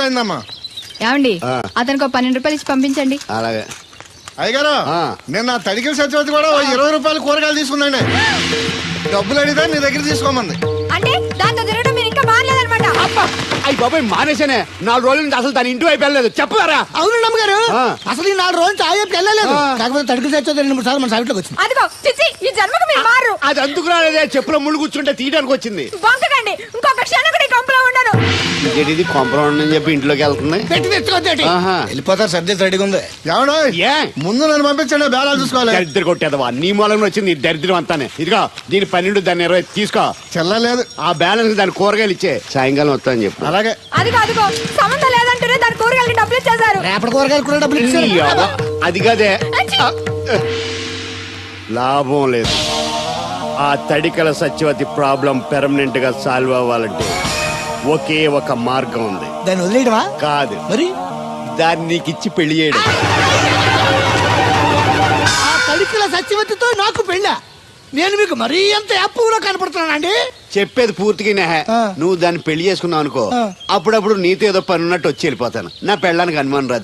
అయిందమ్మా. ఏమండి అతనికి 12 రూపాయలు ఇచ్చి పంపించండి. అలాగే అయ్యగారు నిన్న తడికిల సత్యవతి కూడా 20 రూపాయలు కూరగాయలు తీసుకుందండి. డబ్బులు అడిగితే నీ దగ్గర తీసుకోమంది. అంటే దాంతో తిరగడం మీరు ఇంకా మారలేదన్నమాట. అయ్యి బాబాయ్ మానేశానే 4 రోజుల నుంచి అసలు దాని ఇంటి వైపు వెళ్ళలేదు. చెప్పారా? అవును నమ్మగారు, అసలు ఈ 4 రోజులు నుంచి ఆ వైపు వెళ్ళలేదు. కాకపోతే తడికి సత్యవతి 2-3 సార్లు మన సైట్లోకి వచ్చింది. అదిగో చిచ్చి, ఈ జన్మకు మీరు మారు. అది అందుకు రాలేదే, చెప్పులో ముళ్ళు కూర్చుంటే తీయడానికి వచ్చింది. బొంకకండి, ఇంకొక క్షణం కూడా ఈ కొంపలో ఉండను. ఇది కాంపౌండ్ అని చెప్పి ఇంట్లోకి వెళ్తుంది. పెట్టి తెచ్చుకోద్దేటి వెళ్ళిపోతారు. సర్ది రెడీగా ఉంది. ఏమన్నా ముందు నన్ను పంపించండి, బేరాలు చూసుకోవాలి. దరిద్ర కొట్టేదవా నీ మూలంలో వచ్చింది ఈ దరిద్రం అంతానే. ఇదిగో దీని 12 దాన్ని 20 తీసుకో. చెల్లలేదు ఆ బ్యాలెన్స్ దాని కూరగాయలు ఇచ్చే సాయంకాలం వస్తా అని చెప్పు. అలాగే. అదిగో అదిగో సంబంధం లేదంటూనే దాని కూరగాయలకి డబ్బులు ఇచ్చేశారు. రేపటి కూరగాయలు కూడా డబ్బులు ఇచ్చారు. అది కదే లాభం లేదు. ఆ తడికల సత్యవతి ప్రాబ్లం పెర్మనెంట్ గా సాల్వ్ అవ్వాలంటే ఒకే ఒక మార్గం ఉంది. దాన్ని వదిలేయడమా? కాదు, మరి దాన్ని నీకు ఇచ్చి పెళ్లి చేయడం. ఆ తడికిల సత్యవతితో నాకు పెళ్ళా? నేను మీకు మరీ ఎంత యాప్లో కనపడుతున్నానండి? చెప్పేది పూర్తిగా నువ్వు దాన్ని పెళ్లి చేసుకున్నావు అనుకో, అప్పుడప్పుడు నీతో ఏదో పని ఉన్నట్టు వచ్చి వెళ్ళిపోతాను. నా పెళ్ళానికి అనుమానం రాదు.